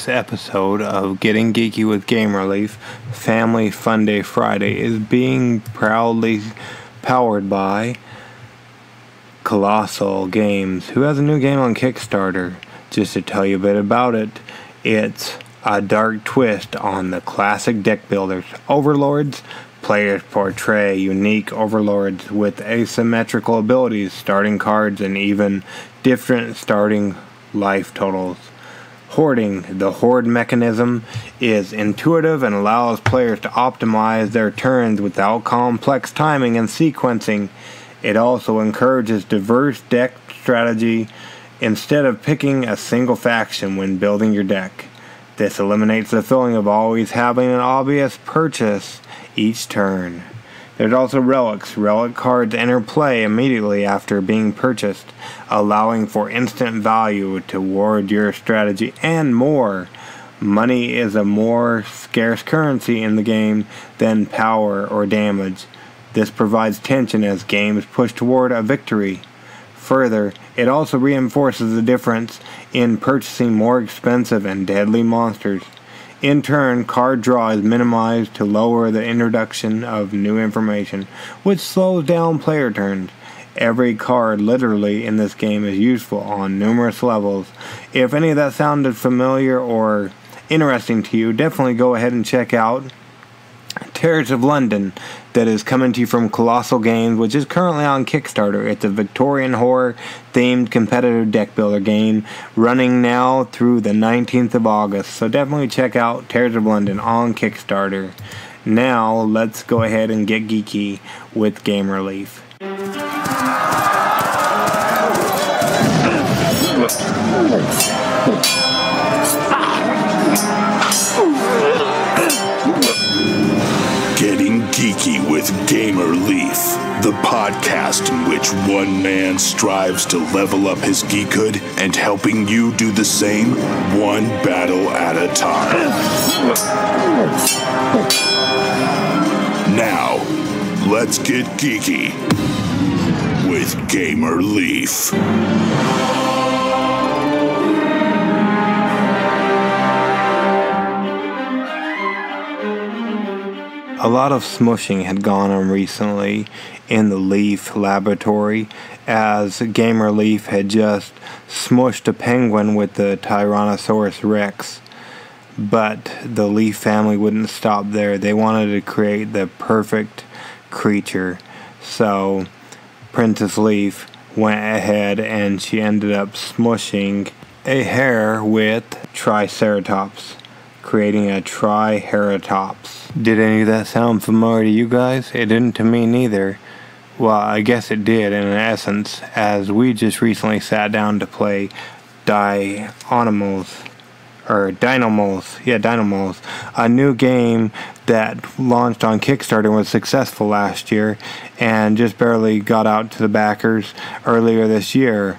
This episode of Getting Geeky with Game Relief, Family Funday Friday, is being proudly powered by Kolossal Games, who has a new game on Kickstarter. Just to tell you a bit about it, it's a dark twist on the classic deck builders. Overlords. Players portray unique overlords with asymmetrical abilities, starting cards, and even different starting life totals. Hoarding. The hoard mechanism is intuitive and allows players to optimize their turns without complex timing and sequencing. It also encourages diverse deck strategy instead of picking a single faction when building your deck. This eliminates the feeling of always having an obvious purchase each turn. There's also relics. Relic cards enter play immediately after being purchased, allowing for instant value toward your strategy and more. Money is a more scarce currency in the game than power or damage. This provides tension as games push toward a victory. Further, it also reinforces the difference in purchasing more expensive and deadly monsters. In turn, card draw is minimized to lower the introduction of new information, which slows down player turns. Every card literally in this game is useful on numerous levels. If any of that sounded familiar or interesting to you, definitely go ahead and check out Terrors of London, that is coming to you from Kolossal Games, which is currently on Kickstarter. It's a Victorian horror themed competitive deck builder game running now through the 19th of August. So definitely check out Terrors of London on Kickstarter. Now let's go ahead and get geeky with Game Relief. Getting Geeky with Game Relief, the podcast in which one man strives to level up his geekhood and helping you do the same, one battle at a time. Now, let's get geeky with Game Relief. A lot of smushing had gone on recently in the Leaf laboratory, as Game Relief had just smushed a penguin with the Tyrannosaurus Rex. But the Leaf family wouldn't stop there. They wanted to create the perfect creature. So Princess Leaf went ahead and she ended up smushing a hare with Triceratops, creating a Triceratops. Did any of that sound familiar to you guys? It didn't to me neither. Well, I guess it did in essence, as we just recently sat down to play DINOMALS, a new game that launched on Kickstarter and was successful last year and just barely got out to the backers earlier this year.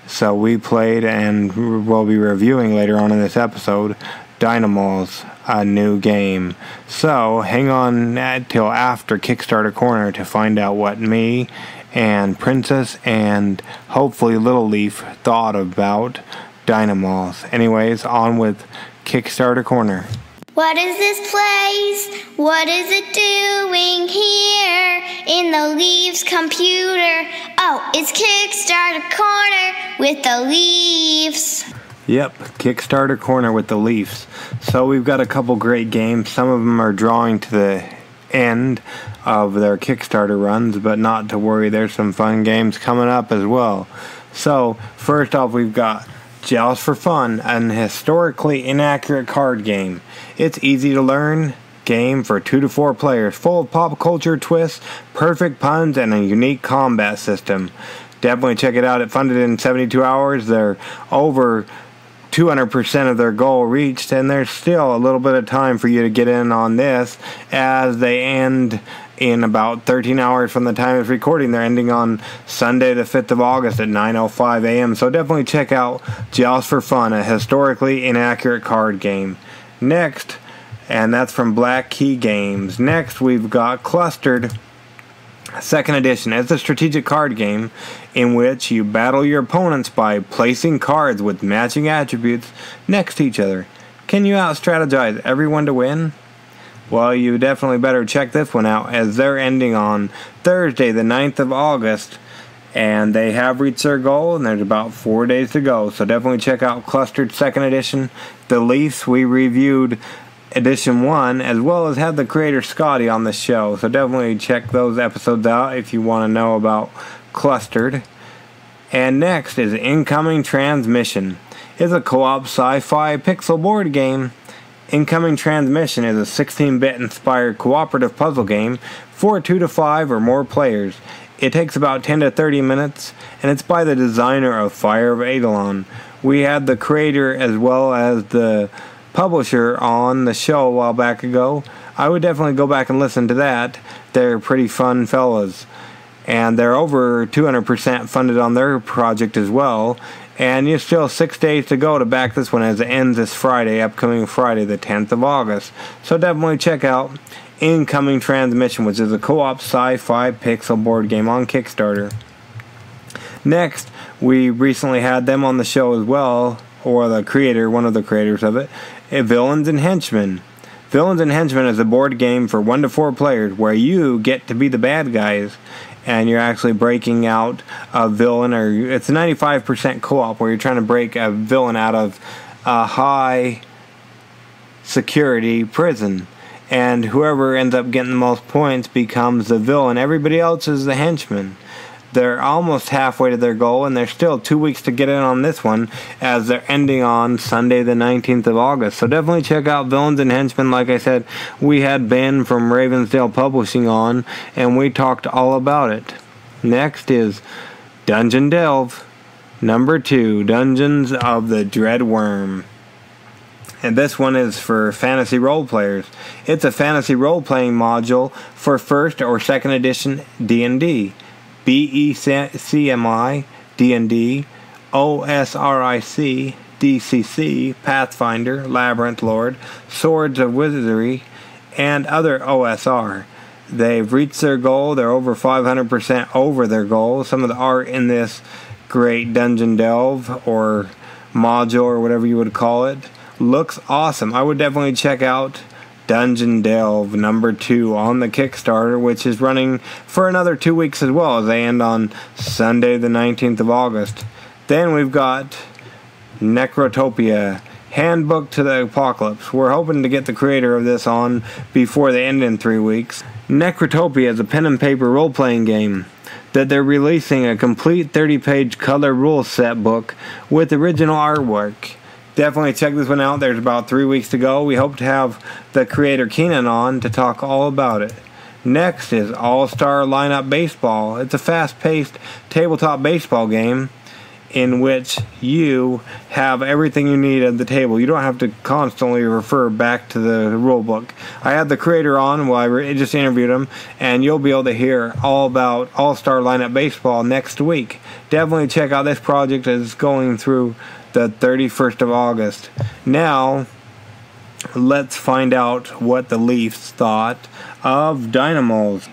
So we played, and we'll be reviewing later on in this episode, DINOMALS, a new game. So hang on till after Kickstarter Corner to find out what me and Princess and hopefully Little Leaf thought about DINOMALS. Anyways, on with Kickstarter Corner. What is this place? What is it doing here in the Leaf's computer? Oh, it's Kickstarter Corner with the Leafs. Yep, Kickstarter Corner with the Leafs. So we've got a couple great games. Some of them are drawing to the end of their Kickstarter runs, but not to worry, there's some fun games coming up as well. So first off, we've got Joust for Fun, an historically inaccurate card game. It's easy to learn game for 2 to 4 players, full of pop culture twists, perfect puns, and a unique combat system. Definitely check it out. It funded in 72 hours. They're over 200% of their goal reached, and there's still a little bit of time for you to get in on this, as they end in about 13 hours from the time of recording. They're ending on Sunday the 5th of August at 9:05 a.m. So definitely check out Joust for Fun, a historically inaccurate card game. Next, and that's from Black Key Games. Next, we've got Clustered, Second edition. It's a strategic card game in which you battle your opponents by placing cards with matching attributes next to each other. Can you out-strategize everyone to win? Well, you definitely better check this one out, as they're ending on Thursday, the 9th of August. And they have reached their goal, and there's about 4 days to go. So definitely check out Clustered 2nd Edition. The Leafs, we reviewed Edition 1, as well as had the creator Scotty on the show. So definitely check those episodes out if you want to know about Clustered. And next is Incoming Transmission. It's a co-op sci-fi pixel board game. Incoming Transmission is a 16-bit inspired cooperative puzzle game for 2 to 5 or more players. It takes about 10 to 30 minutes, and it's by the designer of Fire of Eidolon. We had the creator as well as the publisher on the show a while back ago. I would definitely go back and listen to that. They're pretty fun fellas. And they're over 200% funded on their project as well. And you're still 6 days to go to back this one, as it ends this Friday, upcoming Friday, the 10th of August. So definitely check out Incoming Transmission, which is a co-op sci-fi pixel board game on Kickstarter. Next, we recently had them on the show as well, or the creator, one of the creators of it, Villains and Henchmen. Villains and Henchmen is a board game for 1 to 4 players where you get to be the bad guys. And you're actually breaking out a villain, or it's a 95% co-op where you're trying to break a villain out of a high security prison. And whoever ends up getting the most points becomes the villain. Everybody else is the henchman. They're almost halfway to their goal, and there's still 2 weeks to get in on this one, as they're ending on Sunday the 19th of August. So definitely check out Villains and Henchmen. Like I said, we had Ben from Ravensdale Publishing on, and we talked all about it. Next is Dungeon Delve, number 2, Dungeons of the Dread Wyrm. And this one is for fantasy role players. It's a fantasy role-playing module for 1st or 2nd edition D&D. BECMI, D&D, OSRIC, DCC, Pathfinder, Labyrinth Lord, Swords of Wizardry, and other OSR. They've reached their goal. They're over 500% over their goal. Some of the art in this great Dungeon Delve, or module, or whatever you would call it, looks awesome. I would definitely check out Dungeon Delve number 2 on the Kickstarter, which is running for another 2 weeks as well, as they end on Sunday the 19th of August. Then we've got Necrotopia, Handbook to the Apocalypse. We're hoping to get the creator of this on before they end in 3 weeks. Necrotopia is a pen and paper role-playing game that they're releasing a complete 30-page color rule set book with original artwork. Definitely check this one out. There's about 3 weeks to go. We hope to have the creator Keenan on to talk all about it. Next is All-Star Lineup Baseball. It's a fast-paced tabletop baseball game in which you have everything you need at the table. You don't have to constantly refer back to the rule book. I had the creator on while I just interviewed him, and you'll be able to hear all about All-Star Lineup Baseball next week. Definitely check out this project as it's going through the 31st of August. Now, let's find out what the Leafs thought of DINOMALS.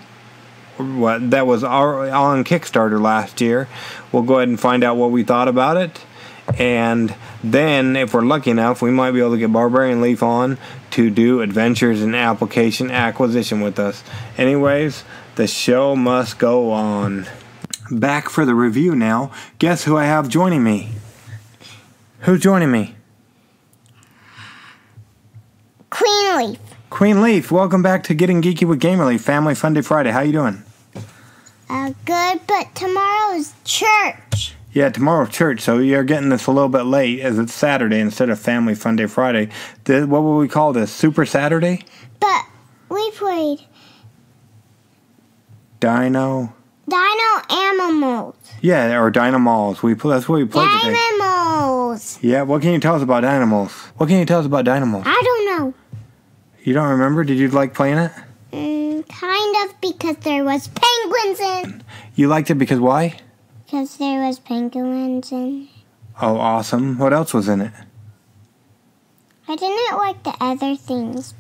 That was on Kickstarter last year. We'll go ahead and find out what we thought about it. And then, if we're lucky enough, we might be able to get Barbarian Leaf on to do Adventures in Application Acquisition with us. Anyways, the show must go on. Back for the review now. Guess who I have joining me? Who's joining me? Queen Leaf. Queen Leaf, welcome back to Getting Geeky with Gamerleaf, Family Funday Friday. How you doing? Good, but tomorrow's church. Yeah, tomorrow's church, so you're getting this a little bit late, as it's Saturday instead of Family Funday Friday. What would we call this? Super Saturday? But we played Dino Animals. Yeah, or DINOMALS. That's what we played today. Animals. Yeah, what can you tell us about DINOMALS? What can you tell us about DINOMALS? I don't know. You don't remember? Did you like playing it? Kind of, because there was penguins in. You liked it because why? Because there was penguins in. Oh, awesome. What else was in it? I didn't like the other things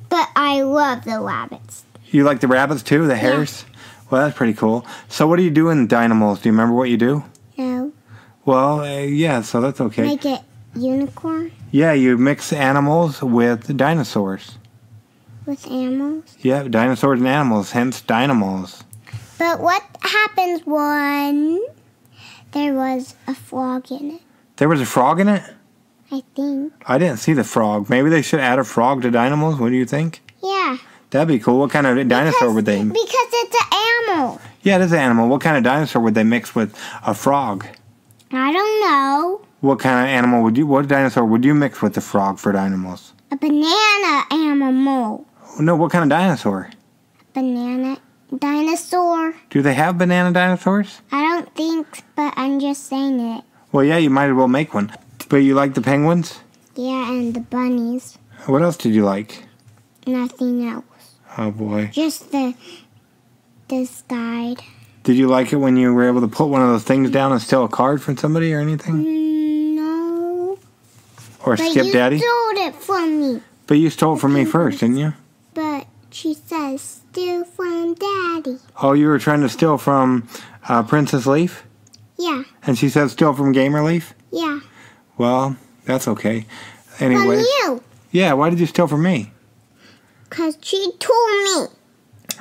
but I love the rabbits. You like the rabbits too, the hares? Yeah. Well, that's pretty cool. So what do you do in DINOMALS? Do you remember what you do? No. Well, yeah, so that's okay. I get Unicorn? Yeah, you mix animals with dinosaurs. With animals? Yeah, dinosaurs and animals, hence DINOMALS. But what happens when there was a frog in it? There was a frog in it? I think. I didn't see the frog. Maybe they should add a frog to DINOMALS. What do you think? Yeah. That'd be cool. What kind of dinosaur would they... Because it's an animal. Yeah, it is an animal. What kind of dinosaur would they mix with a frog? I don't know. What kind of animal what dinosaur would you mix with the frog for DINOMALS? A banana animal. No, what kind of dinosaur? Banana dinosaur. Do they have banana dinosaurs? I don't think, but I'm just saying it. Well, yeah, you might as well make one. But you like the penguins? Yeah, and the bunnies. What else did you like? Nothing else. Oh, boy. Just this guide. Did you like it when you were able to put one of those things down and steal a card from somebody or anything? No. Or skip Daddy? But you stole it from me. But you stole it from me first, didn't you? But she says, steal from Daddy. Oh, you were trying to steal from Princess Leaf? Yeah. And she said steal from Gamer Leaf? Yeah. Well, that's okay. Anyways. From you. Yeah, why did you steal from me? Because she told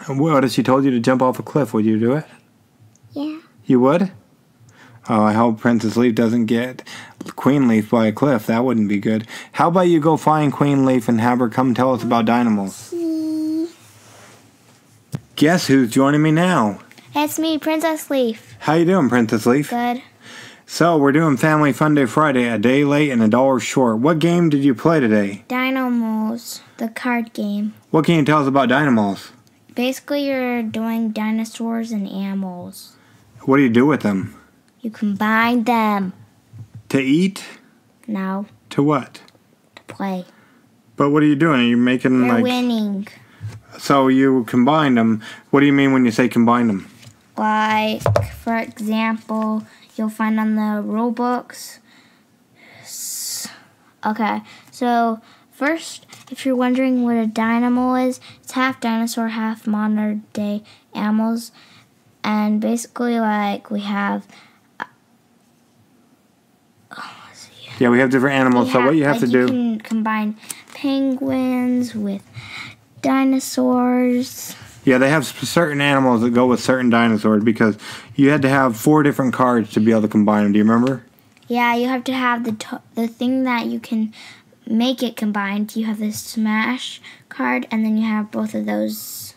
me. What, if she told you to jump off a cliff, would you do it? Yeah. You would? Oh, I hope Princess Leaf doesn't get Queen Leaf by a cliff. That wouldn't be good. How about you go find Queen Leaf and have her come tell us about DINOMALS? Guess who's joining me now? It's me, Princess Leaf. How you doing, Princess Leaf? Good. So, we're doing Family Fun Day Friday, a day late and $1 short. What game did you play today? DINOMALS, the card game. What can you tell us about DINOMALS? Basically, you're doing dinosaurs and animals. What do you do with them? You combine them. To eat? No, To what? to play. But what are you doing? Are you making You're like... winning. So you combine them. What do you mean when you say combine them? Like, for example, you'll find on the rule books. Okay, so first, if you're wondering what a DINOMAL is, it's half dinosaur, half modern day animals. And basically, like, we have... Yeah, we have different animals. So what you have to do... You can combine penguins with dinosaurs. Yeah, they have certain animals that go with certain dinosaurs because you had to have 4 different cards to be able to combine them. Do you remember? Yeah, you have to have the thing that you can make it combined. You have the smash card, and then you have both of those.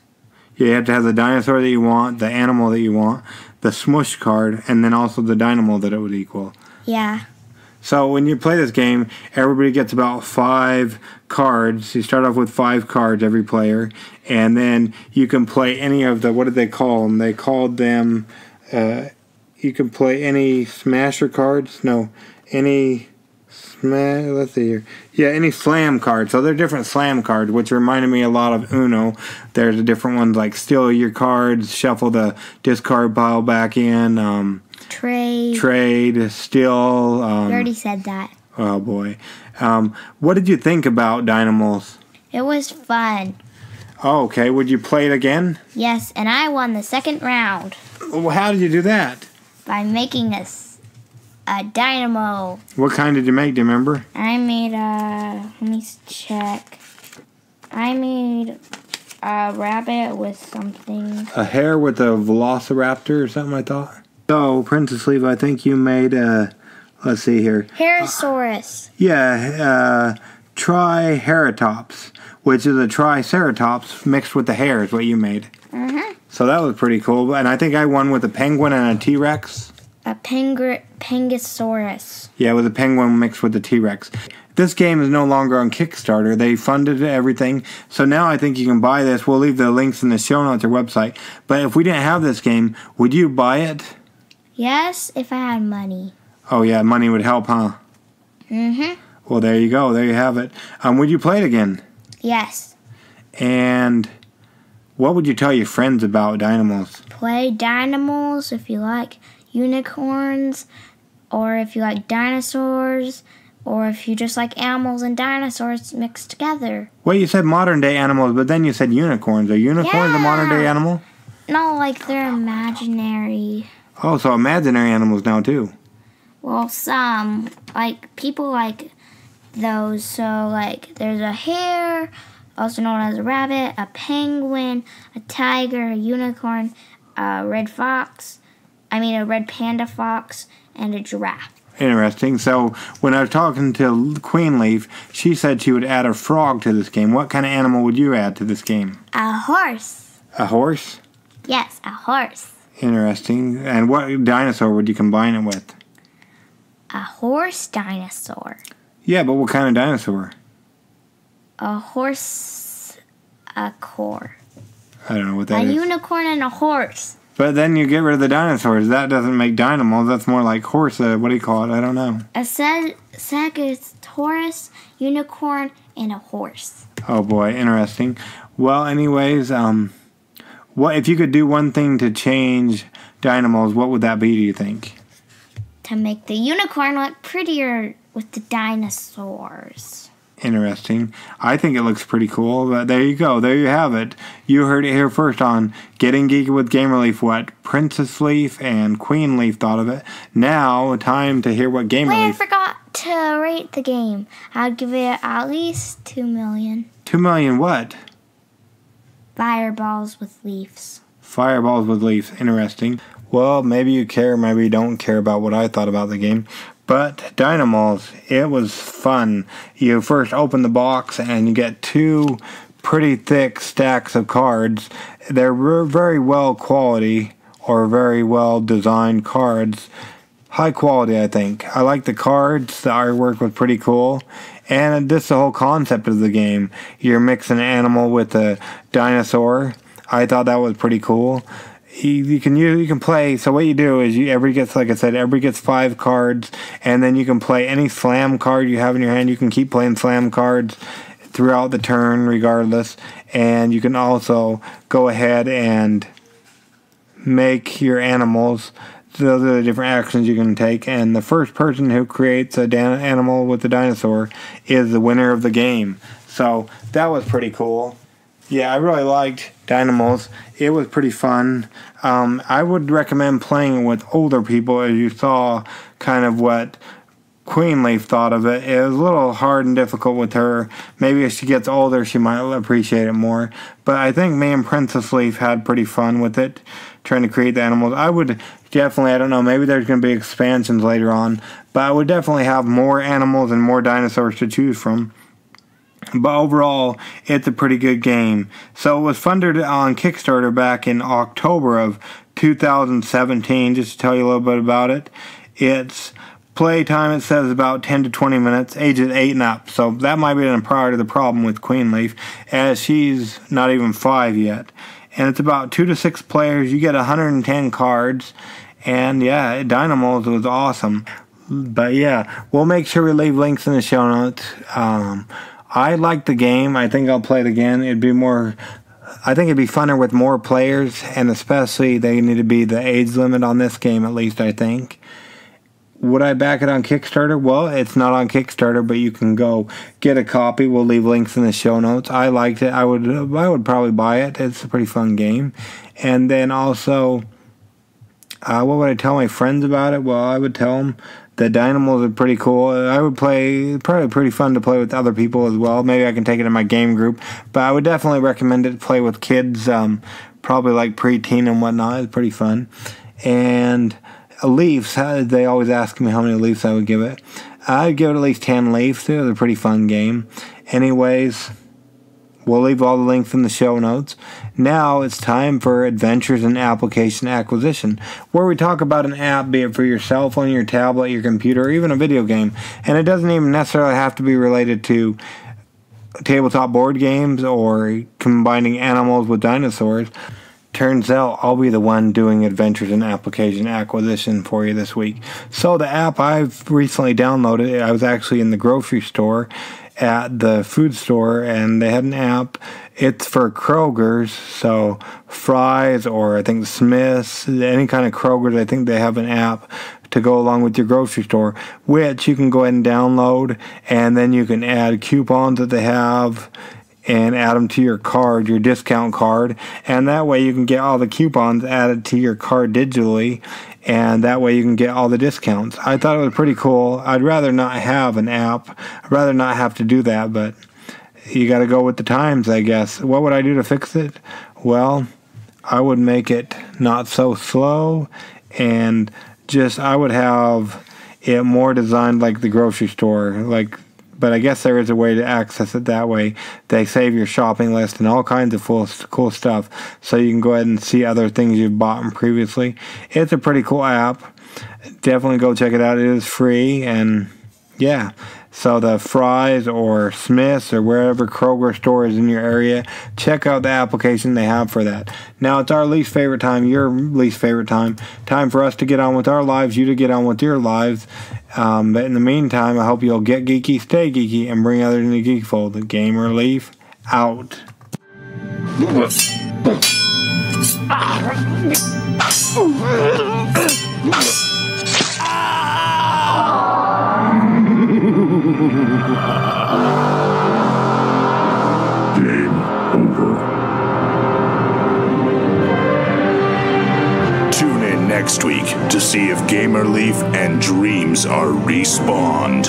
Yeah, you have to have the dinosaur that you want, the animal that you want, the smush card, and then also the dynamo that it would equal. Yeah. So when you play this game, everybody gets about 5 cards. You start off with 5 cards, every player, and then you can play any of the, what did they call them? They called them, you can play any smasher cards. No, any let's see here. Yeah, any slam cards. So they're different slam cards, which reminded me a lot of Uno. There's a different ones like steal your cards, shuffle the discard pile back in, Trade, steal. You already said that. Oh, boy. What did you think about DINOMALS? It was fun. Oh, okay. Would you play it again? Yes, and I won the second round Well, how did you do that? by making a dynamo. What kind did you make? Do you remember? I made let me check. I made a rabbit with something. A hare with a velociraptor or something, I thought. So, Princess Leaf, I think you made let's see here. Herosaurus. Yeah, Triceratops, which is a Triceratops mixed with the hare is what you made. Mm-hmm. So that was pretty cool. And I think I won with a penguin and a T-Rex. A Pengosaurus. Yeah, with a penguin mixed with the T-Rex. This game is no longer on Kickstarter. They funded everything. So now I think you can buy this. We'll leave the links in the show notes or website. But if we didn't have this game, would you buy it? Yes, if I had money. Oh, yeah, money would help, huh? Mm-hmm. Well, there you go. There you have it. Would you play it again? Yes. And what would you tell your friends about DINOMALS? Play DINOMALS if you like unicorns, or if you like dinosaurs, or if you just like animals and dinosaurs mixed together. Well, you said modern day animals, but then you said unicorns. Are unicorns a modern day animal? No, like they're imaginary. Oh, so imaginary animals now, too. Well, some, like, people like those. So, like, there's a hare, also known as a rabbit, a penguin, a tiger, a unicorn, a red panda fox, and a giraffe. Interesting. So, when I was talking to Queen Leaf, she said she would add a frog to this game. What kind of animal would you add to this game? A horse. A horse? Yes, a horse. Interesting. And what dinosaur would you combine it with? A horse dinosaur. Yeah, but what kind of dinosaur? A horse, a core. I don't know what that is. is. A unicorn and a horse. But then you get rid of the dinosaurs. That doesn't make DINOMALS. That's more like horse. What do you call it? I don't know. A Sagittarius, unicorn, and a horse. Oh boy, interesting. Well, anyways, what if you could do one thing to change DINOMALS? What would that be? Do you think? To make the unicorn look prettier with the dinosaurs. Interesting. I think it looks pretty cool, but there you go. There you have it. You heard it here first on Getting Geeky with Gamer Leaf, what Princess Leaf and Queen Leaf thought of it. Now, time to hear what Gamer Leaf... I forgot to rate the game. I'd give it at least 2 million. 2 million what? Fireballs with leaves. Fireballs with leaves. Interesting. Well, maybe you care, maybe you don't care about what I thought about the game. But DINOMALS, it was fun. You first open the box and you get 2 pretty thick stacks of cards. They're very well quality or very well designed cards. High quality, I think. I like the cards. The artwork was pretty cool. And just the whole concept of the game. You're mixing an animal with a dinosaur. I thought that was pretty cool. You can play. So what you do is everybody gets 5 cards, and then you can play any slam card you have in your hand. You can keep playing slam cards throughout the turn, regardless. And you can also go ahead and make your animals. Those are the different actions you can take. And the first person who creates an animal with the dinosaur is the winner of the game. So that was pretty cool. Yeah, I really liked DINOMALS. It was pretty fun. I would recommend playing it with older people, as you saw kind of what Queen Leaf thought of it. It was a little hard and difficult with her. Maybe as she gets older, she might appreciate it more. But I think me and Princess Leaf had pretty fun with it, trying to create the animals. I would definitely, I don't know, maybe there's going to be expansions later on, but I would definitely have more animals and more dinosaurs to choose from. But overall, it's a pretty good game. So it was funded on Kickstarter back in October of 2017. Just to tell you a little bit about it. Its playtime, it says, about 10 to 20 minutes, ages 8 and up. So that might be part of the problem with Queen Leaf, as she's not even 5 yet. And it's about 2 to 6 players. You get 110 cards. And yeah, DINOMALS was awesome. But yeah, we'll make sure we leave links in the show notes. I like the game. I think I'll play it again. I think it'd be funner with more players, and especially they need to be the age limit on this game, at least I think. Would I back it on Kickstarter? Well, it's not on Kickstarter, but you can go get a copy. We'll leave links in the show notes. I liked it. I would probably buy it. It's a pretty fun game. And then also, what would I tell my friends about it? Well, I would tell them the DINOMALS are pretty cool. I would probably pretty fun to play with other people as well. Maybe I can take it in my game group. But I would definitely recommend it to play with kids, probably like preteen and whatnot. It's pretty fun. And leaves, they always ask me how many leaves I would give it. I'd give it at least 10 leaves. It was a pretty fun game. Anyways, we'll leave all the links in the show notes. Now it's time for Adventures in Application Acquisition, where we talk about an app, be it for your cell phone, your tablet, your computer, or even a video game. And it doesn't even necessarily have to be related to tabletop board games or combining animals with dinosaurs. Turns out I'll be the one doing Adventures in Application Acquisition for you this week. So the app I've recently downloaded, I was actually in the grocery store at the food store, and they had an app. It's for Kroger's, so Fry's or I think Smith's, any kind of Kroger's, I think they have an app to go along with your grocery store, which you can go ahead and download, and then you can add coupons that they have and add them to your card, your discount card, and that way you can get all the coupons added to your card digitally, and that way you can get all the discounts. I thought it was pretty cool. I'd rather not have an app. I'd rather not have to do that, but you got to go with the times, I guess. What would I do to fix it? Well, I would make it not so slow, and I would have it more designed like the grocery store, but I guess there is a way to access it that way. They save your shopping list and all kinds of cool stuff, so you can go ahead and see other things you've bought previously. It's a pretty cool app. Definitely go check it out. It is free, and yeah. So the Fry's or Smith's or wherever Kroger store is in your area, check out the application they have for that. Now it's our least favorite time, your least favorite time. Time for us to get on with our lives, you to get on with your lives. But in the meantime, I hope you'll get geeky, stay geeky, and bring others into the geek fold. The Gamer Leaf out. Game over. Tune in next week to see if Gamer Leaf and Dreams are respawned.